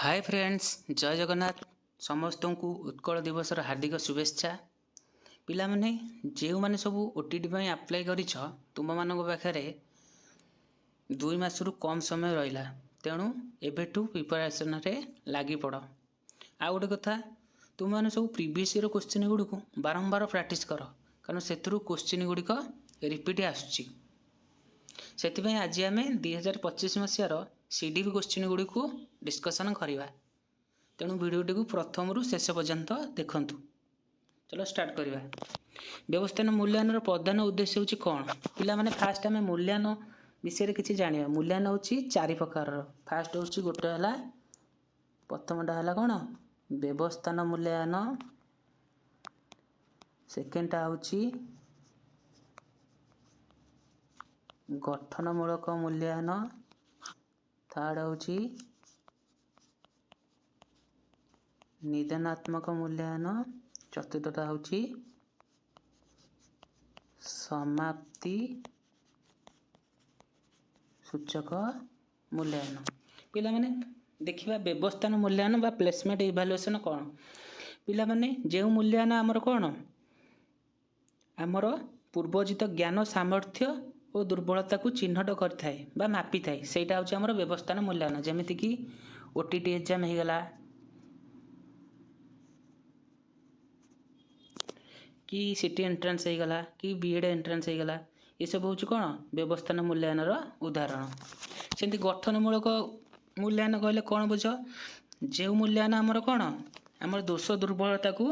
Hi friends, जय जगन्नाथ। समस्त को उत्कल दिवस हार्दिक शुभेच्छा। पिला माने जो माने सब ओटीटी अप्लाई कर तुम मान पाखे 2 मास रु कम समय रहा, तेणु एबेठू प्रिपरेशन रे लगी पड़। आ गोटे कथा, तुम मैंने सब प्रीवियस ईयर क्वेश्चन गुड़िक बारंबार प्रैक्टिस कर, कारण से क्वेश्चन गुड़िक रिपीट आसुची। से आज आम 2025 मसीहार सीडीपी क्वेश्चन गुड़िक डिस्कसन करवा। तेणु वीडियोटी को प्रथम रु शेष पर्यंत देखूँ। चलो स्टार्ट करवा। व्यवस्थान मूल्यांकन प्रधान उद्देश्य हूँ कौन? पिला माने फास्ट आम मूल्यांकन विषय किसी जाना। मूल्यांकन हूँ 4 प्रकार। फास्ट हूँ गोटे है प्रथमटा है कौन? व्यवस्थान मूल्यांकन। सेकेंडटा हूँ गठनमूलक मूल्यांकन। थर्ड हूँ निदानात्मक मूल्यांकन। चतुर्थटा हूँ समाप्ति सूचक मूल्यांकन। पिला माने देखिबा व्यवस्थान मूल्यांकन बा प्लेसमेंट इवैल्यूएशन कौन? पिला माने जो मूल्यांकन आमर कौन? आमर पूर्वजित ज्ञान सामर्थ्य और दुर्बलता को चिन्हट करथाए बा मापी थाए, सेटा हूँ आमर व्यवस्थान मूल्यांकन। जेमिति कि ओटीटी एग्जाम हो गला कि सिटी एंट्रेंस हो गला कि बीएड एंट्रेंस हो गला, ये सब हूँ कौन? व्यवस्थान मूल्यांकन उदाहरण। सेमती गठनमूलक मूल्यांकन कहले कौन बुझ? जो मूल्यांकन आमर कौन? आमर दोष दुर्बलता को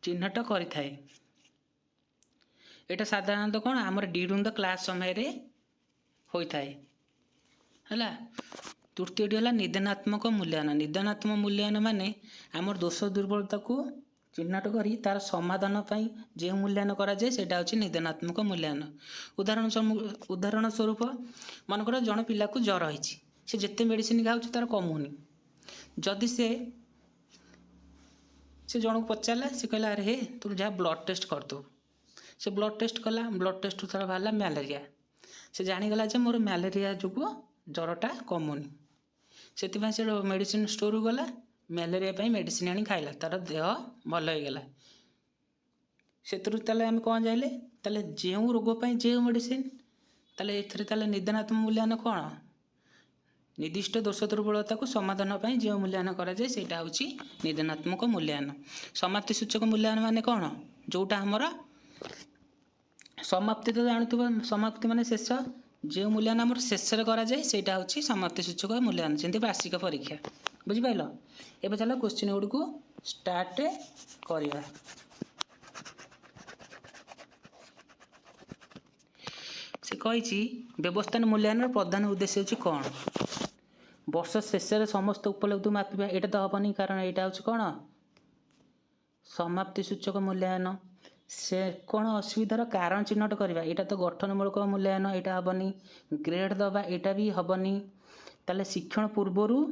चिन्हट करिथाए। एटा साधारणतः कौन आमर ड्यूरिंग द क्लास समय रे होइथाए हला। तृतीयटी है निदानात्मक मूल्यांकन। निदानात्मक मूल्यांकन माने आमर दोष दुर्बलता को चिन्हट करी तार समाधान पाई जो मूल्यांकन करा जाए सेटा होछि निदानात्मक मूल्यांकन। उदाहरण स्वरूप मनकर जन पिला को ज्वर होइछि, से जेते मेडिसिन खाउछि तार कमुनी। जदि से जन को पचारा, से कहला अरे हे तू जा ब्लड टेस्ट कर दो। से ब्लड टेस्ट कला, ब्लड टेस्ट तार बाहला मैलेरिया। से जानीगला जे मोर मैलेरिया जो ज्वरटा कमुनी, से मेडिसिन स्टोर गला, मैलेरिया पाई मेडिसिन आनी खाइला, तार देह भल हो गला। से आम कौन जाइले ताले जो रोग पाई जो मेडिसिन, ताले एथरे ताले निदानात्मक मूल्यांकन कौन? निर्दिष्ट दोष दुर्बलता को समाधान पाई जो मूल्यांकन करा जाए सेटा होछि निदानात्मक मूल्यांकन। समाप्ति सूचक मूल्यांकन माने कौन? जोटा हमर समाप्ति तो जानथुबा, समाप्ति माने शेष। जो मूल्यांकन आमर शेष करा जाए सेटा होछि समाप्ति सूचक मूल्यांकन। जेंति वार्षिक परीक्षा, बुझि पाइलो। एबे चलो क्वेश्चन गुड को स्टार्ट करिवा। से कहिछि व्यवस्थान मूल्यांकन प्रधान उद्देश्य होछि कौन? वर्ष शेष समस्त उपलब्धि मापिबा। एटा तो हबनी, कारण एटा होछि कौन? समाप्ति सूचक मूल्यांकन। से कौन असुविधार कारण चिन्हट करवा, एटा तो गठनमूलक मूल्यांकन, एटा हबनी। ग्रेड दबा, एटा भी हबनी। ताले शिक्षण पूर्वरु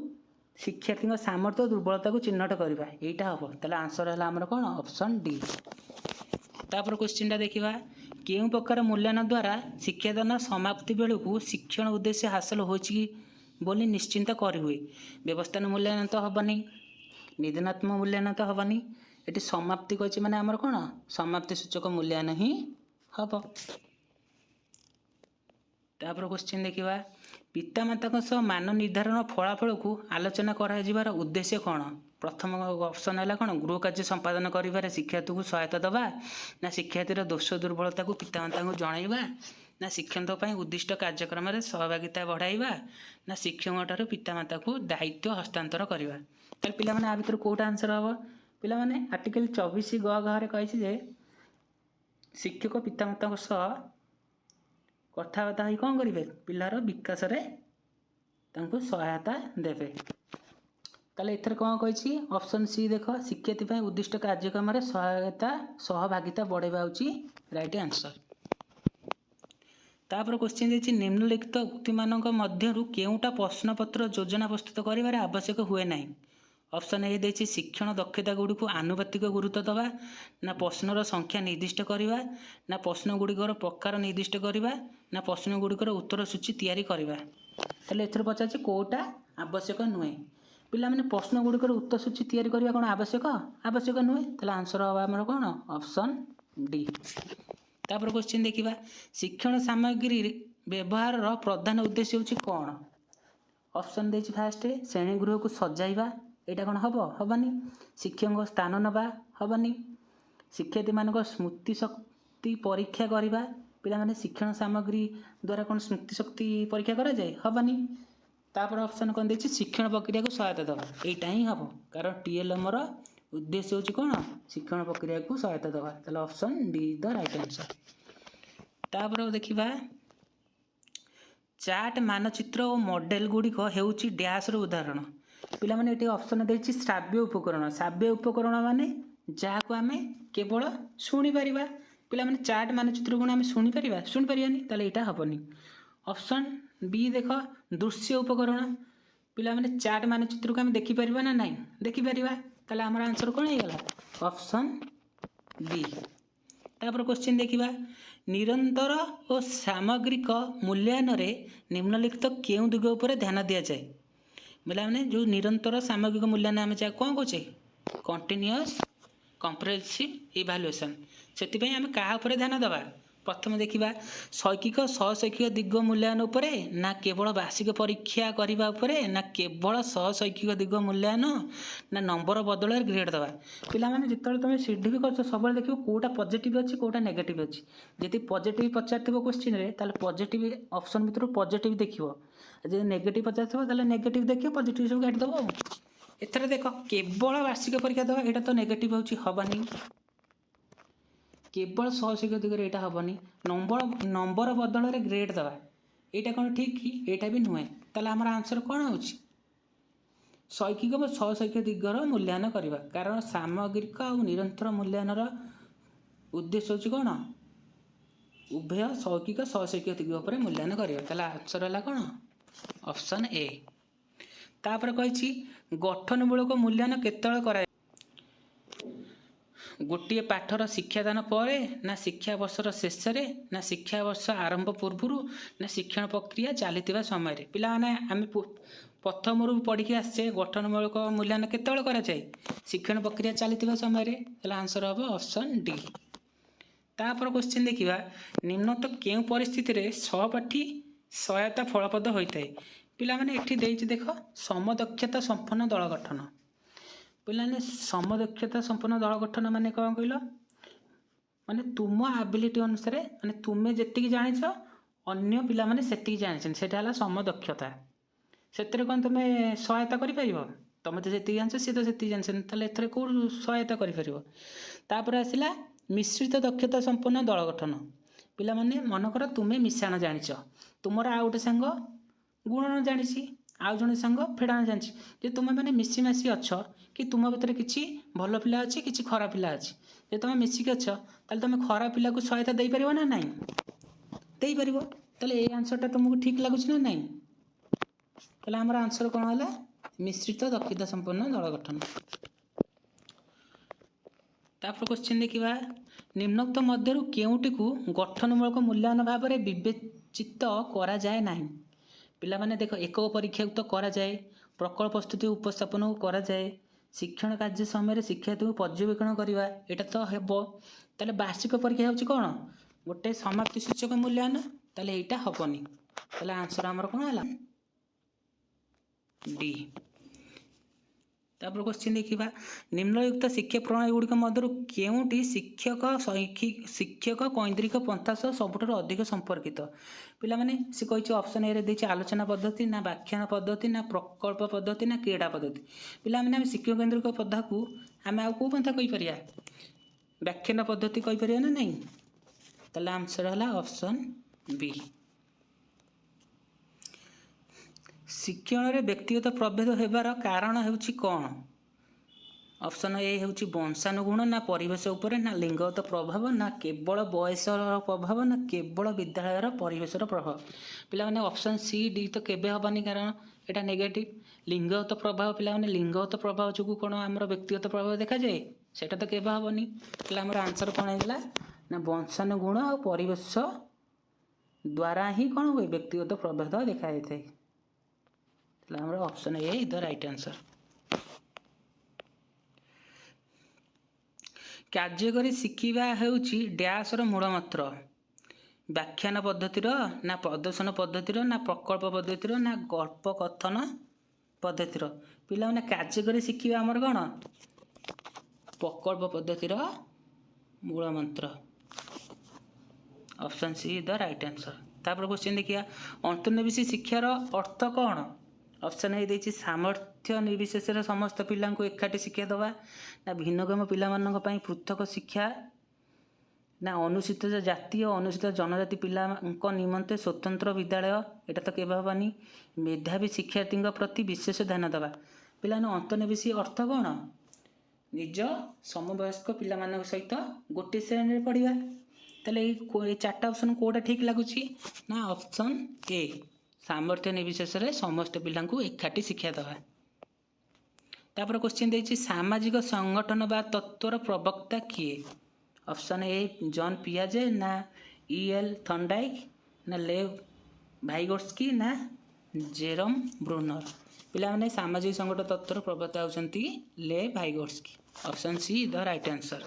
शिक्षार्थी सामर्थ्य दुर्बलता को चिन्हट करवा, एटा हम। ताले आंसर है आमर कौन? Option D. तापर क्वेश्चन देखिबा, केउ प्रकार मूल्यांकन द्वारा शिक्षादान समाप्ति बेलू को शिक्षण उद्देश्य हासिल होछि बोली निश्चिंत करी हुए। व्यवस्थान मूल्यांकन तो हबनी, निदानात्मक मूल्यांकन तो हबनी। एटी समाप्ति कहिछि माने आमर कौन? समाप्ति सूचक मूल्यांकन ही हब। तापर क्वेश्चन देखिबा, पितामाता सह मान निर्धारण फलाफल को आलोचना करा जिबार उद्देश्य कौन? प्रथम ऑप्शन है कौन? गृह कार्य संपादन करिबारे शिक्षार्थी को सहायता दबा, ना शिक्षार्थीर दोष दुर्बलता को पितामाता को जणाइबा, ना शिक्षक पाई उद्दिष्ट कार्यक्रम में सहभागिता बढ़ाइबा, ना शिक्षक ठारू पितामाता को दायित्व हस्तांतर करवा। ताल पिला माने आ भितर कोटा आंसर हम? पिला माने आर्टिकल 24 ग घरे कहिछि जे शिक्षक पितामाता सह कथाबार्ता होई कौन करिवे? पिलार विकास रे तांको सहायता देवे। ताले एथर कौन कहिछि? ऑप्शन सी देख, शिक्षार्थी पाई उद्दिष्ट कार्यक्रम में सहायता सहभागिता बढ़ाइबा होछि राइट आंसर। तापर क्वेश्चन देछि निम्नलिखित उक्ति मानक मध्यरु केउटा प्रश्नपत्र योजना प्रस्तुत करिबारे आवश्यक हुए नाही। ऑप्शन ए देछि शिक्षण दक्षता गुडी को आनुपातिक गुरुत्व दबा, ना प्रश्नर संख्या निर्दिष्ट करिबा, ना प्रश्न गुडिकर प्रकार निर्दिष्ट करिबा, ना प्रश्न गुडिकर उत्तर सूची तैयारी करिबा। ताले एथर पचाछि कोटा ଆବଶ୍ୟକ ନୁହେଁ। ପିଲାମାନେ ପ୍ରଶ୍ନ ଗୁଡ଼ିକର ଉତ୍ତର ସୂଚୀ ତିଆରି କରିବା କ'ଣ ଆବଶ୍ୟକ ନୁହେଁ। ତାହେଲେ ଆନ୍ସର ହେବ ଆମର କ'ଣ ଅପସନ୍ ଡି। ତାପରେ କ୍ୱେଶ୍ଚିନ୍ ଦେଖିବା, ଶିକ୍ଷଣ ସାମଗ୍ରୀ ବ୍ୟବହାରର ପ୍ରଧାନ ଉଦ୍ଦେଶ୍ୟ ହେଉଛି କ'ଣ? ଅପସନ୍ ଦେଇଛି ଫାଷ୍ଟ ଶ୍ରେଣୀ ଗୃହକୁ ସଜାଇବା, ଏଇଟା କ'ଣ ହବନି। ଶିକ୍ଷକଙ୍କ ସ୍ଥାନ ନେବା ହବନି। ଶିକ୍ଷାର୍ଥୀମାନଙ୍କ ସ୍ମୃତି ଶକ୍ତି ପରୀକ୍ଷା କରିବା, ପିଲାମାନେ ଶିକ୍ଷଣ ସାମଗ୍ରୀ ଦ୍ୱାରା କ'ଣ ସ୍ମୃତି ଶକ୍ତି ପରୀକ୍ଷା କରାଯାଏ ହବନି। ତାପରେ ଅପସନ୍ କ'ଣ ଦେଇଛି ଶିକ୍ଷଣ ପ୍ରକ୍ରିୟାକୁ ସହାୟତା ଦେବା, ଏଇଟା ହିଁ ହେବ କାରଣ TLMର ଉଦ୍ଦେଶ୍ୟ ହେଉଛି କ'ଣ ଶିକ୍ଷଣ ପ୍ରକ୍ରିୟାକୁ ସହାୟତା ଦେବା। ତାହେଲେ option D the right answer. ତାପରେ ଦେଖିବା ଚାର୍ଟ ମାନଚିତ୍ର ଓ ମଡେଲ ଗୁଡ଼ିକ ହେଉଛି ଡ୍ୟାସ୍ର ଉଦାହରଣ। ପିଲାମାନେ ଏଠି ଅପସନ୍ ଦେଇଛି ଶ୍ରାବ୍ୟ ଉପକରଣ। ଶ୍ରାବ୍ୟ ଉପକରଣ ମାନେ ଯାହାକୁ ଆମେ କେବଳ ଶୁଣିପାରିବା। ପିଲାମାନେ ଚାର୍ଟ ମାନଚିତ୍ର କ'ଣ ଆମେ ଶୁଣିପାରିବାନି, ତାହେଲେ ଏଇଟା ହେବନି। ଅପସନ୍ ବି ଦେଖ ଦୃଶ୍ୟ ଉପକରଣ। ପିଲାମାନେ ଚାର୍ଟ ମାନଚିତ୍ରକୁ ଆମେ ଦେଖିପାରିବା ନା ନାହିଁ, ଦେଖିପାରିବା। ତାହେଲେ ଆମର ଆନ୍ସର କ'ଣ ହେଇଗଲା ଅପସନ୍ ବି। ତାପରେ କ୍ୱେଶ୍ଚିନ୍ ଦେଖିବା, ନିରନ୍ତର ଓ ସାମଗ୍ରିକ ମୂଲ୍ୟାୟନରେ ନିମ୍ନଲିଖିତ କେଉଁ ଦିଗ ଉପରେ ଧ୍ୟାନ ଦିଆଯାଏ? ପିଲାମାନେ ଯେଉଁ ନିରନ୍ତର ସାମଗ୍ରିକ ମୂଲ୍ୟାୟନ ଆମେ ଯାହା କ'ଣ କହୁଛେ କଣ୍ଟିନ୍ୟୁଅସ୍ କମ୍ପ୍ରେହେନ୍ସିଭ୍ ଇଭାଲୁଏସନ୍, ସେଥିପାଇଁ ଆମେ କାହା ଉପରେ ଧ୍ୟାନ ଦେବା? ପ୍ରଥମେ ଦେଖିବା ଶୈକ୍ଷିକ ସହଶୈକ୍ଷିକ ଦିଗ ମୂଲ୍ୟାୟନ ଉପରେ, ନା କେବଳ ବାର୍ଷିକ ପରୀକ୍ଷା କରିବା ଉପରେ, ନା କେବଳ ସହଶୈକ୍ଷିକ ଦିଗ ମୂଲ୍ୟାୟନ, ନା ନମ୍ବର ବଦଳରେ ଗ୍ରେଡ୍ ଦେବା। ପିଲାମାନେ ଯେତେବେଳେ ତୁମେ ସିଡି କରୁଛ ସବୁବେଳେ ଦେଖିବ କେଉଁଟା ପଜିଟିଭ୍ ଅଛି କେଉଁଟା ନେଗେଟିଭ୍ ଅଛି। ଯଦି ପଜିଟିଭ୍ ପଚାରିଥିବ କ୍ୱେଶ୍ଚିନ୍ରେ ତାହେଲେ ପଜିଟିଭ୍ ଅପସନ୍ ଭିତରୁ ପଜିଟିଭ୍ ଦେଖିବ, ଯଦି ନେଗେଟିଭ୍ ପଚାରିଥିବ ତାହେଲେ ନେଗେଟିଭ୍ ଦେଖିବ, ପଜିଟିଭ୍ ସବୁ କାଟିଦେବ ଆଉ। ଏଥର ଦେଖ କେବଳ ବାର୍ଷିକ ପରୀକ୍ଷା ଦେବା, ଏଇଟା ତ ନେଗେଟିଭ୍ ହେଉଛି ହେବନି। କେବଳ ସହଶୈକ୍ଷିକ ଦିଗରେ ଏଇଟା ହେବନି। ନମ୍ବର ବଦଳରେ ଗ୍ରେଡ୍ ଦେବା, ଏଇଟା କ'ଣ ଠିକ୍ କି? ଏଇଟା ବି ନୁହେଁ। ତାହେଲେ ଆମର ଆନ୍ସର କ'ଣ ହେଉଛି ଶୈକ୍ଷିକ ବା ସହଶୈକ୍ଷିକ ଦିଗର ମୂଲ୍ୟାୟନ କରିବା, କାରଣ ସାମଗ୍ରିକ ଆଉ ନିରନ୍ତର ମୂଲ୍ୟାୟନର ଉଦ୍ଦେଶ୍ୟ ହେଉଛି କ'ଣ ଉଭୟ ଶୈକ୍ଷିକ ସହଶୈକ୍ଷିକ ଦିଗ ଉପରେ ମୂଲ୍ୟାୟନ କରିବା। ତାହେଲେ ଆନ୍ସର ହେଲା କ'ଣ ଅପସନ୍ ଏ। ତାପରେ କହିଛି ଗଠନମୂଳକ ମୂଲ୍ୟାୟନ କେତେବେଳେ କରାଯାଏ? ଗୋଟିଏ ପାଠର ଶିକ୍ଷାଦାନ ପରେ, ନା ଶିକ୍ଷାବର୍ଷର ଶେଷରେ, ନା ଶିକ୍ଷାବର୍ଷ ଆରମ୍ଭ ପୂର୍ବରୁ, ନା ଶିକ୍ଷଣ ପ୍ରକ୍ରିୟା ଚାଲିଥିବା ସମୟରେ? ପିଲାମାନେ ଆମେ ପ୍ରଥମରୁ ପଢ଼ିକି ଆସିଛେ ଗଠନମୂଳକ ମୂଲ୍ୟାୟନ କେତେବେଳେ କରାଯାଏ? ଶିକ୍ଷଣ ପ୍ରକ୍ରିୟା ଚାଲିଥିବା ସମୟରେ। ତାହେଲେ ଆନ୍ସର ହେବ ଅପସନ୍ ଡି। ତାପରେ କ୍ୱେଶ୍ଚିନ୍ ଦେଖିବା, ନିମ୍ନତ କେଉଁ ପରିସ୍ଥିତିରେ ସହପାଠୀ ସହାୟତା ଫଳପ୍ରଦ ହୋଇଥାଏ? ପିଲାମାନେ ଏଠି ଦେଇଛି ଦେଖ ସମଦକ୍ଷତା ସମ୍ପନ୍ନ ଦଳ ଗଠନ। ପିଲାମାନେ ସମଦକ୍ଷତା ସମ୍ପନ୍ନ ଦଳ ଗଠନ ମାନେ କ'ଣ କହିଲ, ମାନେ ତୁମ ଆବିଲିଟି ଅନୁସାରେ, ମାନେ ତୁମେ ଯେତିକି ଜାଣିଛ ଅନ୍ୟ ପିଲାମାନେ ସେତିକି ଜାଣିଛନ୍ତି, ସେଇଟା ହେଲା ସମଦକ୍ଷତା। ସେଥିରେ କ'ଣ ତୁମେ ସହାୟତା କରିପାରିବ? ତୁମେ ତ ଯେତିକି ଜାଣିଛ ସିଏ ତ ସେତିକି ଜାଣିଛନ୍ତି, ତାହେଲେ ଏଥିରେ କେଉଁ ସହାୟତା କରିପାରିବ? ତାପରେ ଆସିଲା ମିଶ୍ରିତ ଦକ୍ଷତା ସମ୍ପନ୍ନ ଦଳ ଗଠନ। ପିଲାମାନେ ମନେକର ତୁମେ ମିଶାଣ ଜାଣିଛ, ତୁମର ଆଉ ଗୋଟେ ସାଙ୍ଗ ଗୁଣନ ଜାଣିଛି, ଆଉ ଜଣେ ସାଙ୍ଗ ଫେଡ଼ାଣ ଜାଣିଛି, ଯେ ତୁମେ ମାନେ ମିଶିମାଶି ଅଛ କି ତୁମ ଭିତରେ କିଛି ଭଲ ପିଲା ଅଛି କିଛି ଖରାପ ପିଲା ଅଛି, ଯେ ତୁମେ ମିଶିକି ଅଛ ତାହେଲେ ତୁମେ ଖରାପ ପିଲାକୁ ସହାୟତା ଦେଇପାରିବ ନା ନାହିଁ? ଦେଇପାରିବ। ତାହେଲେ ଏଇ ଆନ୍ସରଟା ତୁମକୁ ଠିକ୍ ଲାଗୁଛି ନା ନାହିଁ? ତାହେଲେ ଆମର ଆନ୍ସର କ'ଣ ହେଲା ମିଶ୍ରିତ ଦକ୍ଷତା ସମ୍ପନ୍ନ ଦଳ ଗଠନ। ତାପରେ କ୍ୱେଶ୍ଚିନ୍ ଦେଖିବା, ନିମ୍ନୋକ୍ତ ମଧ୍ୟରୁ କେଉଁଟିକୁ ଗଠନମୂଳକ ମୂଲ୍ୟାୟନ ଭାବରେ ବିବେଚିତ କରାଯାଏ ନାହିଁ? ପିଲାମାନେ ଦେଖ ଏକକ ପରୀକ୍ଷାକୁ ତ କରାଯାଏ, ପ୍ରକଳ୍ପ ପ୍ରସ୍ତୁତି ଉପସ୍ଥାପନକୁ କରାଯାଏ, ଶିକ୍ଷଣ କାର୍ଯ୍ୟ ସମୟରେ ଶିକ୍ଷାର୍ଥୀଙ୍କୁ ପର୍ଯ୍ୟବେକ୍ଷଣ କରିବା ଏଇଟା ତ ହେବ। ତାହେଲେ ବାର୍ଷିକ ପରୀକ୍ଷା ହେଉଛି କ'ଣ ଗୋଟେ ସମାପ୍ତି ସୂଚକ ମୂଲ୍ୟାୟନ, ତାହେଲେ ଏଇଟା ହେବନି। ତାହେଲେ ଆନ୍ସର ଆମର କ'ଣ ହେଲା ଡି। ତାପରେ କ୍ୱେଶ୍ଚିନ୍ ଦେଖିବା, ନିମ୍ନଲିଖିତ ଶିକ୍ଷା ପ୍ରଣାଳୀ ଗୁଡ଼ିକ ମଧ୍ୟରୁ କେଉଁଟି ଶିକ୍ଷକ କୈନ୍ଦ୍ରିକ ପନ୍ଥା ସହ ସବୁଠାରୁ ଅଧିକ ସମ୍ପର୍କିତ? ପିଲାମାନେ ସେ କହିଛି ଅପସନ୍ ଏରେ ଦେଇଛି ଆଲୋଚନା ପଦ୍ଧତି, ନା ବ୍ୟାଖ୍ୟାନ ପଦ୍ଧତି, ନା ପ୍ରକଳ୍ପ ପଦ୍ଧତି, ନା କ୍ରୀଡ଼ା ପଦ୍ଧତି। ପିଲାମାନେ ଆମେ ଶିକ୍ଷକ କୈନ୍ଦ୍ରିକ ପନ୍ଥାକୁ ଆମେ ଆଉ କେଉଁ ପନ୍ଥା କହିପାରିବା? ବ୍ୟାଖ୍ୟାନ ପଦ୍ଧତି କହିପାରିବା ନା ନାହିଁ? ତାହେଲେ ଆନ୍ସର ହେଲା ଅପସନ୍ ବି। ଶିକ୍ଷଣରେ ବ୍ୟକ୍ତିଗତ ପ୍ରଭେଦ ହେବାର କାରଣ ହେଉଛି କ'ଣ? ଅପସନ୍ ଏ ହେଉଛି ବଂଶାନୁଗୁଣ, ନା ପରିବେଶ ଉପରେ, ନା ଲିଙ୍ଗଗତ ପ୍ରଭାବ, ନା କେବଳ ବୟସର ପ୍ରଭାବ, ନା କେବଳ ବିଦ୍ୟାଳୟର ପରିବେଶର ପ୍ରଭାବ। ପିଲାମାନେ ଅପସନ୍ ସି ଡି ତ କେବେ ହେବନି କାରଣ ଏଇଟା ନେଗେଟିଭ୍। ଲିଙ୍ଗଗତ ପ୍ରଭାବ, ପିଲାମାନେ ଲିଙ୍ଗଗତ ପ୍ରଭାବ ଯୋଗୁଁ କ'ଣ ଆମର ବ୍ୟକ୍ତିଗତ ପ୍ରଭାବ ଦେଖାଯାଏ? ସେଇଟା ତ କେବେ ହେବନି। ତାହେଲେ ଆମର ଆନ୍ସର କ'ଣ ହେଇଗଲା ନା ବଂଶାନୁଗୁଣ ଆଉ ପରିବେଶ ଦ୍ୱାରା ହିଁ କ'ଣ ହୁଏ ବ୍ୟକ୍ତିଗତ ପ୍ରଭେଦ ଦେଖାଯାଇଥାଏ। ତାହେଲେ ଆମର option A is the right answer. କାର୍ଯ୍ୟକରି ଶିଖିବା ହେଉଛି ଡ୍ୟାସ୍ର ମୂଳମନ୍ତ୍ର। ବ୍ୟାଖ୍ୟାନ ପଦ୍ଧତିର, ନା ପ୍ରଦର୍ଶନ ପଦ୍ଧତିର, ନା ପ୍ରକଳ୍ପ ପଦ୍ଧତିର, ନା ଗଳ୍ପ କଥନ ପଦ୍ଧତିର? ପିଲାମାନେ କାର୍ଯ୍ୟକରି ଶିଖିବା ଆମର କ'ଣ? ପ୍ରକଳ୍ପ ପଦ୍ଧତିର ମୂଳମନ୍ତ୍ର। Option C is the right answer. ତାପରେ କ୍ୱେଶ୍ଚିନ୍ ଦେଖିବା, ଅନ୍ତର୍ନିବେଶୀ ଶିକ୍ଷାର ଅର୍ଥ କ'ଣ? ଅପସନ୍ ଏ ଦେଇଛି ସାମର୍ଥ୍ୟ ନିର୍ବିଶେଷରେ ସମସ୍ତ ପିଲାଙ୍କୁ ଏକାଠି ଶିକ୍ଷା ଦେବା, ନା ଭିନ୍ନକ୍ଷମ ପିଲାମାନଙ୍କ ପାଇଁ ପୃଥକ ଶିକ୍ଷା, ନା ଅନୁସୂଚିତ ଜାତି ଓ ଅନୁସୂଚିତ ଜନଜାତି ପିଲାଙ୍କ ନିମନ୍ତେ ସ୍ୱତନ୍ତ୍ର ବିଦ୍ୟାଳୟ। ଏଇଟା ତ କେବେ ହେବନି। ମେଧାବୀ ଶିକ୍ଷାର୍ଥୀଙ୍କ ପ୍ରତି ବିଶେଷ ଧ୍ୟାନ ଦେବା। ପିଲାମାନେ ଅନ୍ତର୍ନିବେଶୀ ଅର୍ଥ କ'ଣ? ନିଜ ସମବୟସ୍କ ପିଲାମାନଙ୍କ ସହିତ ଗୋଟିଏ ଶ୍ରେଣୀରେ ପଢ଼ିବା। ତାହେଲେ ଏଇ 4ଟା ଅପସନ୍ କେଉଁଟା ଠିକ୍ ଲାଗୁଛି? ନା ଅପସନ୍ ଏ, ସାମର୍ଥ୍ୟ ନିର୍ବିଶେଷରେ ସମସ୍ତ ପିଲାଙ୍କୁ ଏକାଠି ଶିକ୍ଷା ଦେବା। ତାପରେ କ୍ୱେଶ୍ଚିନ୍ ଦେଇଛି ସାମାଜିକ ସଂଗଠନ ବା ତତ୍ତ୍ୱର ପ୍ରବକ୍ତା କିଏ? ଅପସନ୍ ଏ ଜନ୍ ପିଆଜେ, ନା E.L. ଥର୍ଣ୍ଡାଇକ୍, ନା ଲେଭ୍ ଭାଇଗୋଟ୍ସ୍କି, ନା ଜେରମ୍ ବ୍ରୁନର? ପିଲାମାନେ ସାମାଜିକ ସଂଗଠନ ତତ୍ତ୍ୱର ପ୍ରବକ୍ତା ହେଉଛନ୍ତି Lev Vygotsky. Option C the right answer.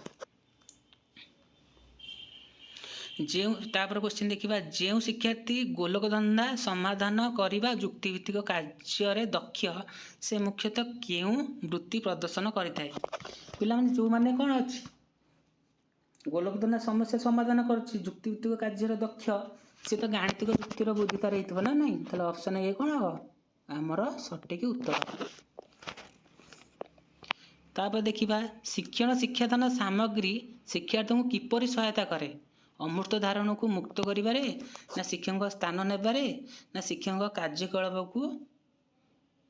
ତାପରେ କ୍ୱେଶ୍ଚିନ୍ ଦେଖିବା, ଯେଉଁ ଶିକ୍ଷାର୍ଥୀ ଗୋଲକଧନ୍ଦା ସମାଧାନ କରିବା ଯୁକ୍ତିଭିତ୍ତିକ କାର୍ଯ୍ୟରେ ଦକ୍ଷ, ସେ ମୁଖ୍ୟତଃ କେଉଁ ବୃତ୍ତି ପ୍ରଦର୍ଶନ କରିଥାଏ? ପିଲାମାନେ ଯେଉଁମାନେ କ'ଣ ଅଛି ଗୋଲକଧନ୍ଦା ସମସ୍ୟା ସମାଧାନ କରୁଛି, ଯୁକ୍ତିଭିତ୍ତିକ କାର୍ଯ୍ୟରେ ଦକ୍ଷ, ସେ ତ ଗାଣିତିକ ଯୁକ୍ତିର ବୁଦ୍ଧି ତାର ହେଇଥିବ ନା ନାହିଁ? ତାହେଲେ ଅପସନ୍ ଏ କ'ଣ ହେବ ଆମର ସଠିକ୍ ଉତ୍ତର। ତାପରେ ଦେଖିବା, ଶିକ୍ଷଣ ଶିକ୍ଷାଦାନ ସାମଗ୍ରୀ ଶିକ୍ଷାର୍ଥୀଙ୍କୁ କିପରି ସହାୟତା କରେ? ଅମୂର୍ତ୍ତ ଧାରଣକୁ ମୁକ୍ତ କରିବାରେ, ନା ଶିକ୍ଷକଙ୍କ ସ୍ଥାନ ନେବାରେ, ନା ଶିକ୍ଷକଙ୍କ କାର୍ଯ୍ୟକଳାପକୁ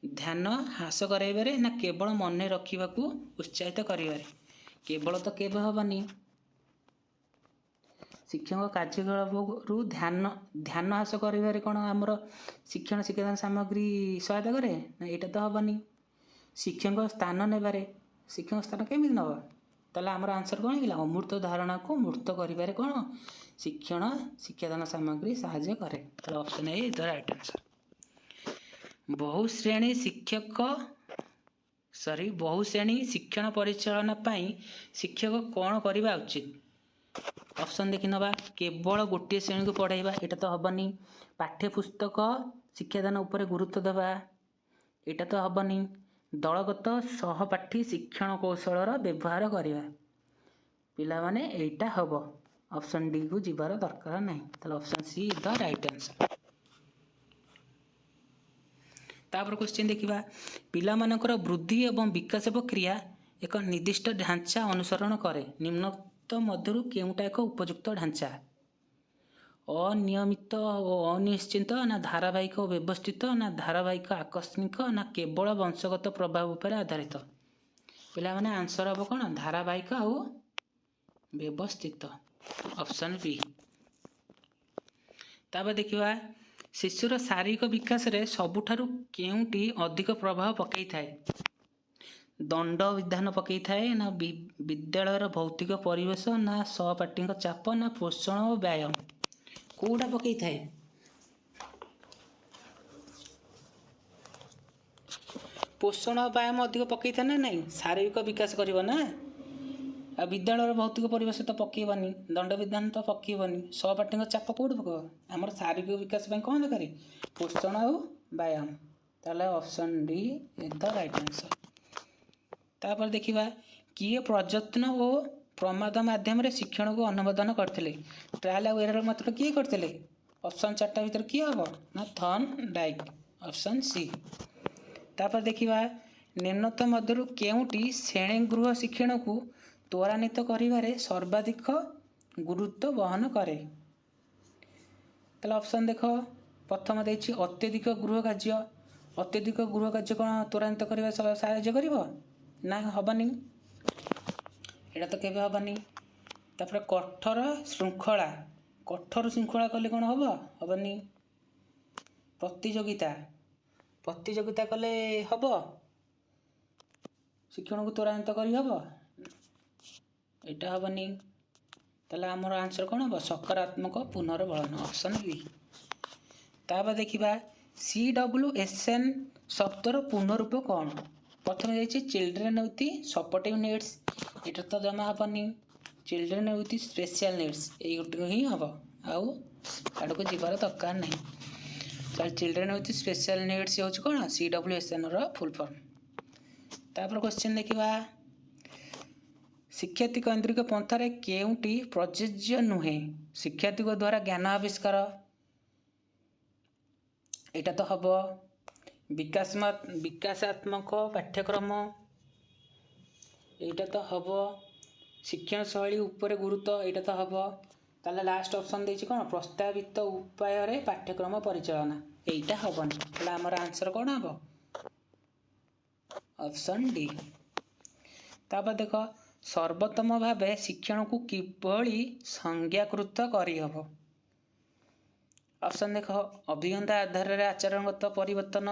ଧ୍ୟାନ ହ୍ରାସ କରାଇବାରେ, ନା କେବଳ ମନେ ରଖିବାକୁ ଉତ୍ସାହିତ କରିବାରେ? କେବଳ ତ କେବେ ହେବନି। ଶିକ୍ଷକଙ୍କ କାର୍ଯ୍ୟକଳାପରୁ ଧ୍ୟାନ ହ୍ରାସ କରିବାରେ କ'ଣ ଆମର ଶିକ୍ଷଣ ଶିକ୍ଷାଦାନ ସାମଗ୍ରୀ ସହାୟତା କରେ? ନା ଏଇଟା ତ ହେବନି। ଶିକ୍ଷକଙ୍କ ସ୍ଥାନ ନେବାରେ, ଶିକ୍ଷକ ସ୍ଥାନ କେମିତି ନେବ? ତାହେଲେ ଆମର ଆନ୍ସର୍ କ'ଣ ହେଇଗଲା? ଅମୂର୍ତ୍ତ ଧାରଣାକୁ ମୂର୍ତ୍ତ କରିବାରେ କ'ଣ ଶିକ୍ଷଣ ଶିକ୍ଷାଦାନ ସାମଗ୍ରୀ ସାହାଯ୍ୟ କରେ। ତାହେଲେ option A is the right answer. ବହୁ ଶ୍ରେଣୀ ଶିକ୍ଷଣ ପରିଚାଳନା ପାଇଁ ଶିକ୍ଷକ କ'ଣ କରିବା ଉଚିତ? ଅପସନ୍ ଦେଖିନେବା, କେବଳ ଗୋଟିଏ ଶ୍ରେଣୀକୁ ପଢ଼ାଇବା, ଏଇଟା ତ ହେବନି। ପାଠ୍ୟପୁସ୍ତକ ଶିକ୍ଷାଦାନ ଉପରେ ଗୁରୁତ୍ୱ ଦେବା, ଏଇଟା ତ ହେବନି। ଦଳଗତ ସହପାଠୀ ଶିକ୍ଷଣ କୌଶଳର ବ୍ୟବହାର କରିବା, ପିଲାମାନେ ଏଇଟା ହେବ। ଅପସନ୍ ଡି କୁ ଯିବାର ଦରକାର ନାହିଁ। ତାହେଲେ option C is the right answer. ତାପରେ କ୍ୱେଶ୍ଚିନ୍ ଦେଖିବା, ପିଲାମାନଙ୍କର ବୃଦ୍ଧି ଏବଂ ବିକାଶ ପ୍ରକ୍ରିୟା ଏକ ନିର୍ଦ୍ଦିଷ୍ଟ ଢାଞ୍ଚା ଅନୁସରଣ କରେ। ନିମ୍ନୋକ୍ତ ମଧ୍ୟରୁ କେଉଁଟା ଏକ ଉପଯୁକ୍ତ ଢାଞ୍ଚା? ଅନିୟମିତ ଓ ଅନିଶ୍ଚିତ, ନା ଧାରାବାହିକ ଓ ବ୍ୟବସ୍ଥିତ, ନା ଧାରାବାହିକ ଆକସ୍ମିକ, ନା କେବଳ ବଂଶଗତ ପ୍ରଭାବ ଉପରେ ଆଧାରିତ? ପିଲାମାନେ ଆନ୍ସର୍ ହେବ କ'ଣ? ଧାରାବାହିକ ଆଉ ବ୍ୟବସ୍ଥିତ। Option B. ତାପରେ ଦେଖିବା, ଶିଶୁର ଶାରୀରିକ ବିକାଶରେ ସବୁଠାରୁ କେଉଁଟି ଅଧିକ ପ୍ରଭାବ ପକାଇଥାଏ? ଦଣ୍ଡ ବିଧାନ ପକାଇଥାଏ, ନା ବିଦ୍ୟାଳୟର ଭୌତିକ ପରିବେଶ, ନା ସହପାଠୀଙ୍କ ଚାପ, ନା ପୋଷଣ ଓ ବ୍ୟାୟାମ? କେଉଁଟା ପକାଇଥାଏ? ପୋଷଣ ବ୍ୟାୟାମ ଅଧିକ ପକାଇଥାଏ ନା ନାହିଁ? ଶାରୀରିକ ବିକାଶ କରିବ ନା। ଆଉ ବିଦ୍ୟାଳୟର ଭୌତିକ ପରିବେଶ ତ ପକାଇବନି, ଦଣ୍ଡବିଧାନ ତ ପକାଇବନି, ସହପାଠୀଙ୍କ ଚାପ କେଉଁଠି ପକାଇବ? ଆମର ଶାରୀରିକ ବିକାଶ ପାଇଁ କ'ଣ ଦରକାର? ପୋଷଣ ଆଉ ବ୍ୟାୟାମ। ତାହେଲେ option D is the right answer. ତାପରେ ଦେଖିବା, କିଏ ପ୍ରଯତ୍ନ ଓ ପ୍ରମାଦ ମାଧ୍ୟମରେ ଶିକ୍ଷଣକୁ ଅନୁମୋଦନ କରିଥିଲେ? ଟ୍ରାଏଲ୍ ଆଉ ଏରର୍ ମେଥଡ଼ କିଏ କରିଥିଲେ? ଅପସନ୍ 4ଟା ଭିତରେ କିଏ ହେବ? ନା ଥର୍ଣ୍ଡାଇକ୍। Option C. ତାପରେ ଦେଖିବା, ନିମ୍ନୋକ୍ତ ମଧ୍ୟରୁ କେଉଁଟି ଶ୍ରେଣୀଗୃହ ଶିକ୍ଷଣକୁ ତ୍ୱରାନ୍ୱିତ କରିବାରେ ସର୍ବାଧିକ ଗୁରୁତ୍ୱ ବହନ କରେ? ତାହେଲେ ଅପସନ୍ ଦେଖ, ପ୍ରଥମ ଦେଇଛି ଅତ୍ୟଧିକ ଗୃହ କାର୍ଯ୍ୟ। ଅତ୍ୟଧିକ ଗୃହ କାର୍ଯ୍ୟ କ'ଣ ତ୍ୱରାନ୍ୱିତ କରିବା ସାହାଯ୍ୟ କରିବ? ନା ହେବନି, ଏଇଟା ତ କେବେ ହେବନି। ତାପରେ କଠୋର ଶୃଙ୍ଖଳା କଲେ କ'ଣ ହେବ? ହେବନି। ପ୍ରତିଯୋଗିତା କଲେ ହେବ? ଶିକ୍ଷଣକୁ ତ୍ୱରାନ୍ୱିତ କରିହେବ? ଏଇଟା ହେବନି। ତାହେଲେ ଆମର ଆନ୍ସର୍ କ'ଣ ହେବ? ସକାରାତ୍ମକ ପୁନର୍ବଳନ। Option B. ତାପରେ ଦେଖିବା, CWSN ଶବ୍ଦର ପୂର୍ଣ୍ଣରୂପ କ'ଣ? ପ୍ରଥମେ ଯାଇଛି ଚିଲଡ୍ରେନ୍ ୱିଥ୍ ସପୋର୍ଟିଭ୍ ନିଡ୍ସ, ଏଇଟା ତ ଜମା ହେବନି। ଚିଲଡ୍ରେନ୍ ୱିଥ୍ ସ୍ପେଶିଆଲ ନିଡ୍ସ ଏଇ ଗୋଟିକ ହିଁ ହେବ, ଆଉ ଆଡ଼କୁ ଯିବାର ଦରକାର ନାହିଁ। ତାହେଲେ ଚିଲଡ୍ରେନ୍ ୱିଥ୍ ସ୍ପେଶିଆଲ ନିଡ୍ସ ହେଉଛି କ'ଣ? CWSN ର ଫୁଲ୍ ଫର୍ମ। ତାପରେ କ୍ୱେଶ୍ଚିନ୍ ଦେଖିବା, ଶିକ୍ଷାର୍ଥୀ କୈନ୍ଦ୍ରିକ ପନ୍ଥାରେ କେଉଁଟି ପ୍ରଯୁଜ୍ୟ ନୁହେଁ? ଶିକ୍ଷାର୍ଥୀଙ୍କ ଦ୍ୱାରା ଜ୍ଞାନ ଆବିଷ୍କାର, ଏଇଟା ତ ହେବ। ବିକାଶାତ୍ମକ ପାଠ୍ୟକ୍ରମ, ଏଇଟା ତ ହେବ। ଶିକ୍ଷଣ ଶୈଳୀ ଉପରେ ଗୁରୁତ୍ୱ, ଏଇଟା ତ ହେବ। ତାହେଲେ ଲାଷ୍ଟ ଅପସନ୍ ଦେଇଛି କ'ଣ? ପ୍ରସ୍ତାବିତ ଉପାୟରେ ପାଠ୍ୟକ୍ରମ ପରିଚାଳନା, ଏଇଟା ହେବନି। ତାହେଲେ ଆମର ଆନ୍ସର କ'ଣ ହେବ? Option D. ତାପରେ ଦେଖ, ସର୍ବୋତ୍ତମ ଭାବେ ଶିକ୍ଷଣକୁ କିଭଳି ସଂଜ୍ଞାକୃତ କରିହେବ? ଅପସନ୍ ଦେଖ, ଅଭିଜ୍ଞତା ଆଧାରରେ ଆଚରଣଗତ ପରିବର୍ତ୍ତନ,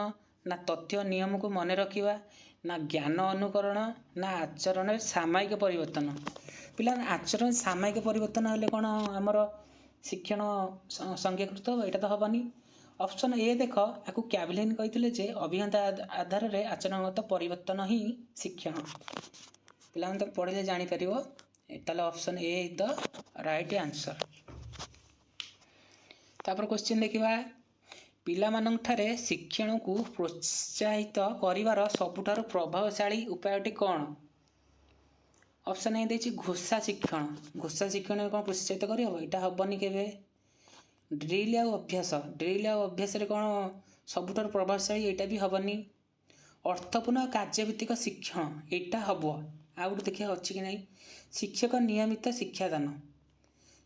ନା ତଥ୍ୟ ନିୟମକୁ ମନେ ରଖିବା, ନା ଜ୍ଞାନ ଅନୁକରଣ, ନା ଆଚରଣରେ ସାମୟିକ ପରିବର୍ତ୍ତନ। ପିଲାମାନେ ଆଚରଣ ସାମୟିକ ପରିବର୍ତ୍ତନ ହେଲେ କ'ଣ ଆମର ଶିକ୍ଷଣ ସଂଜ୍ଞାକୃତ ହେବ? ଏଇଟା ତ ହେବନି। ଅପସନ୍ ଏ ଦେଖ, ଆକୁ କ୍ୟାଭିଲିନ୍ କହିଥିଲେ ଯେ ଅଭିଜ୍ଞତା ଆଧାରରେ ଆଚରଣଗତ ପରିବର୍ତ୍ତନ ହିଁ ଶିକ୍ଷଣ। ପିଲାମାନେ ତ ପଢ଼ିଲେ ଜାଣିପାରିବ। ତାହେଲେ option A is the right answer. ତାପରେ କ୍ୱେଶ୍ଚିନ୍ ଦେଖିବା, ପିଲାମାନଙ୍କଠାରେ ଶିକ୍ଷଣକୁ ପ୍ରୋତ୍ସାହିତ କରିବାର ସବୁଠାରୁ ପ୍ରଭାବଶାଳୀ ଉପାୟଟି କ'ଣ? ଅପସନ୍ ଏ ଦେଇଛି ଘୋଷା ଶିକ୍ଷଣ। ଘୋଷା ଶିକ୍ଷଣରେ କ'ଣ ପ୍ରୋତ୍ସାହିତ କରିହେବ? ଏଇଟା ହେବନି କେବେ। ଡ୍ରିଲ୍ ଆଉ ଅଭ୍ୟାସରେ କ'ଣ ସବୁଠାରୁ ପ୍ରଭାବଶାଳୀ? ଏଇଟା ବି ହେବନି। ଅର୍ଥପୂର୍ଣ୍ଣ କାର୍ଯ୍ୟଭିତ୍ତିକ ଶିକ୍ଷଣ, ଏଇଟା ହେବ। ଆଉ ଗୋଟେ ଦେଖିବା ଅଛି କି ନାହିଁ। ଶିକ୍ଷକ ନିୟମିତ ଶିକ୍ଷାଦାନ,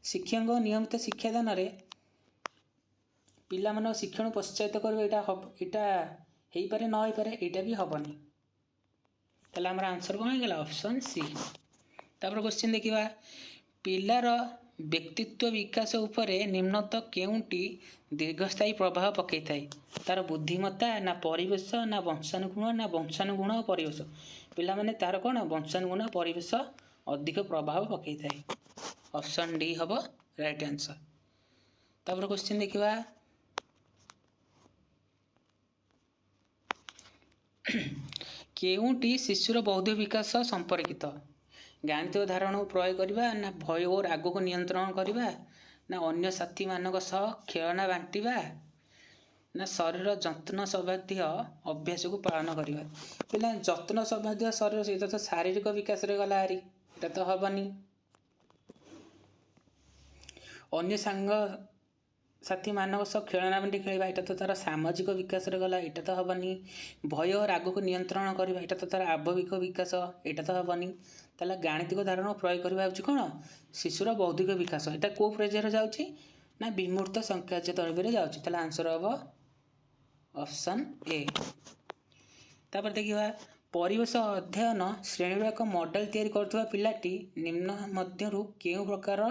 ଶିକ୍ଷକଙ୍କ ନିୟମିତ ଶିକ୍ଷାଦାନରେ ପିଲାମାନଙ୍କ ଶିକ୍ଷଣ ପ୍ରୋତ୍ସାହିତ କରିବ, ଏଇଟା ହେଇପାରେ ନ ହେଇପାରେ, ଏଇଟା ବି ହେବନି। ତାହେଲେ ଆମର ଆନ୍ସର କ'ଣ ହେଇଗଲା? Option C. ତାପରେ କ୍ୱେଶ୍ଚିନ୍ ଦେଖିବା, ପିଲାର ବ୍ୟକ୍ତିତ୍ୱ ବିକାଶ ଉପରେ ନିମ୍ନତ କେଉଁଟି ଦୀର୍ଘସ୍ଥାୟୀ ପ୍ରଭାବ ପକାଇଥାଏ? ତାର ବୁଦ୍ଧିମତ୍ତା, ନା ପରିବେଶ, ନା ବଂଶାନୁଗୁଣ ଓ ପରିବେଶ। ପିଲାମାନେ ତାର କ'ଣ ବଂଶାନୁଗୁଣ ପରିବେଶ ଅଧିକ ପ୍ରଭାବ ପକାଇଥାଏ। ଅପସନ୍ ଡି ହେବ ରାଇଟ୍ ଆନ୍ସର। ତାପରେ କ୍ୱେଶ୍ଚିନ୍ ଦେଖିବା, କେଉଁଟି ଶିଶୁର ବୌଦ୍ଧିକ ବିକାଶ ସମ୍ପର୍କିତ? ଗାଣିତିକ ଧାରଣାକୁ ପ୍ରୟୋଗ କରିବା, ନା ଭୟ ଓ ରାଗକୁ ନିୟନ୍ତ୍ରଣ କରିବା, ନା ଅନ୍ୟ ସାଥୀମାନଙ୍କ ସହ ଖେଳନା ବାଣ୍ଟିବା, ନା ଶରୀର ଯତ୍ନ ସମ୍ବନ୍ଧୀୟ ଅଭ୍ୟାସକୁ ପାଳନ କରିବା। ପିଲା ଯତ୍ନ ସମ୍ବନ୍ଧୀୟ ଶରୀର, ସେଇଟା ତ ଶାରୀରିକ ବିକାଶରେ ଗଲା ହାରି, ଏଇଟା ତ ହେବନି। ଅନ୍ୟ ସାଙ୍ଗସାଥୀମାନଙ୍କ ସହ ଖେଳନା ବାଣ୍ଟି ଖେଳିବା, ଏଇଟା ତ ତାର ସାମାଜିକ ବିକାଶରେ ଗଲା, ଏଇଟା ତ ହେବନି। ଭୟ ଓ ରାଗକୁ ନିୟନ୍ତ୍ରଣ କରିବା, ଏଇଟା ତ ତାର ଆବବିକ ବିକାଶ, ଏଇଟା ତ ହେବନି। ତାହେଲେ ଗାଣିତିକ ଧାରଣା ପ୍ରୟୋଗ କରିବା ହେଉଛି କ'ଣ? ଶିଶୁର ବୌଦ୍ଧିକ ବିକାଶ। ଏଇଟା କେଉଁ ପର୍ଯ୍ୟାୟରେ ଯାଉଛି? ନା ବିମୂର୍ତ୍ତ ସଂକାର୍ଯ୍ୟ ଦ୍ରବ୍ୟରେ ଯାଉଛି। ତାହେଲେ ଆନ୍ସର ହେବ ଅପସନ୍ ଏ। ତାପରେ ଦେଖିବା, ପରିବେଶ ଅଧ୍ୟୟନ ଶ୍ରେଣୀର ଏକ ମଡେଲ ତିଆରି କରୁଥିବା ପିଲାଟି ନିମ୍ନ ମଧ୍ୟରୁ କେଉଁ ପ୍ରକାର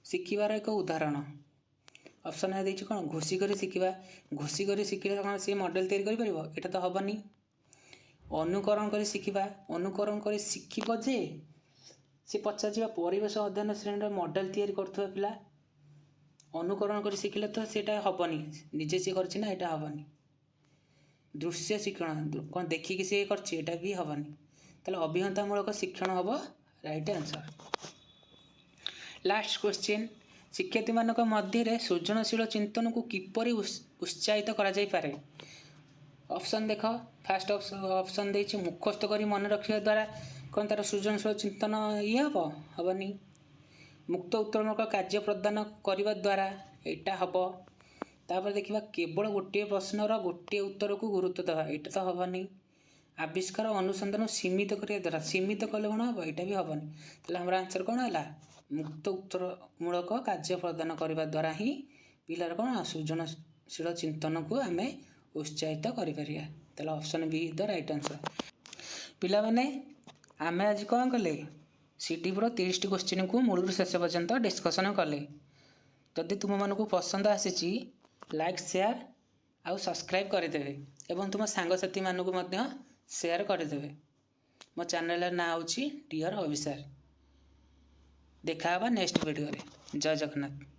ଶିଖିବାର ଏକ ଉଦାହରଣ? ଅପସନ୍ ଏ ଦେଇଛି କ'ଣ? ଘୋଷି କରି ଶିଖିବା। ଘୋଷି କରି ଶିଖିଲେ କ'ଣ ସେ ମଡେଲ ତିଆରି କରିପାରିବ? ଏଇଟା ତ ହେବନି। ଅନୁକରଣ କରି ଶିଖିବା, ଅନୁକରଣ କରି ଶିଖିବ ଯେ ସେ ପଚାରିଯିବା ପରିବେଶ ଅଧ୍ୟୟନ ଶ୍ରେଣୀର ମଡେଲ ତିଆରି କରୁଥିବା ପିଲା। ଅନୁକରଣ କରି ଶିଖିଲେ ତ ସେଇଟା ହେବନି, ନିଜେ ସିଏ କରିଛି ନା, ଏଇଟା ହେବନି। ଦୃଶ୍ୟ ଶିକ୍ଷଣ, କ'ଣ ଦେଖିକି ସିଏ କରିଛି, ଏଇଟା ବି ହେବନି। ତାହେଲେ ଅଭିଜ୍ଞତାମୂଳକ ଶିକ୍ଷଣ ହେବ ରାଇଟ୍ ଆନ୍ସର। ଲାଷ୍ଟ କ୍ୱେଶ୍ଚିନ୍, ଶିକ୍ଷାର୍ଥୀମାନଙ୍କ ମଧ୍ୟରେ ସୃଜନଶୀଳ ଚିନ୍ତନକୁ କିପରି ଉତ୍ସାହିତ କରାଯାଇପାରେ? ଅପସନ୍ ଦେଖ, ଫାଷ୍ଟ ଅପସନ୍ ଦେଇଛି ମୁଖସ୍ଥ କରି ମନେ ରଖିବା ଦ୍ୱାରା କ'ଣ ତାର ସୃଜନଶୀଳ ଚିନ୍ତନ ହେବନି। ମୁକ୍ତ ଉତ୍ତରମୂଳକ କାର୍ଯ୍ୟ ପ୍ରଦାନ କରିବା ଦ୍ୱାରା, ଏଇଟା ହେବ। ତାପରେ ଦେଖିବା, କେବଳ ଗୋଟିଏ ପ୍ରଶ୍ନର ଗୋଟିଏ ଉତ୍ତରକୁ ଗୁରୁତ୍ୱ ଦେବା, ଏଇଟା ତ ହେବନି। ଆବିଷ୍କାର ଅନୁସନ୍ଧାନ ସୀମିତ କରିବା ଦ୍ୱାରା, ସୀମିତ କଲେ କ'ଣ ହେବ? ଏଇଟା ବି ହେବନି। ତାହେଲେ ଆମର ଆନ୍ସର କ'ଣ ହେଲା? ମୁକ୍ତ ଉତ୍ତରମୂଳକ କାର୍ଯ୍ୟ ପ୍ରଦାନ କରିବା ଦ୍ୱାରା ହିଁ ପିଲାର କ'ଣ ସୃଜନଶୀଳ ଚିନ୍ତନକୁ ଆମେ ଉତ୍ସାହିତ କରିପାରିବା। ତାହେଲେ option B is the right answer. ପିଲାମାନେ ଆମେ ଆଜି କ'ଣ କଲେ? CDPର 30ଟି କ୍ୱେଶ୍ଚିନ୍କୁ ମୂଳରୁ ଶେଷ ପର୍ଯ୍ୟନ୍ତ ଡିସ୍କସନ୍ କଲେ। ଯଦି ତୁମମାନଙ୍କୁ ପସନ୍ଦ ଆସିଛି, ଲାଇକ୍, ସେୟାର ଆଉ ସବସ୍କ୍ରାଇବ୍ କରିଦେବେ ଏବଂ ତୁମ ସାଙ୍ଗସାଥିମାନଙ୍କୁ ମଧ୍ୟ ସେୟାର କରିଦେବେ। ମୋ ଚ୍ୟାନେଲର ନାଁ ହେଉଛି ଡିଅର୍ ଅଫିସର। ଦେଖା ହେବା ନେକ୍ସଟ ଭିଡ଼ିଓରେ। ଜୟ ଜଗନ୍ନାଥ।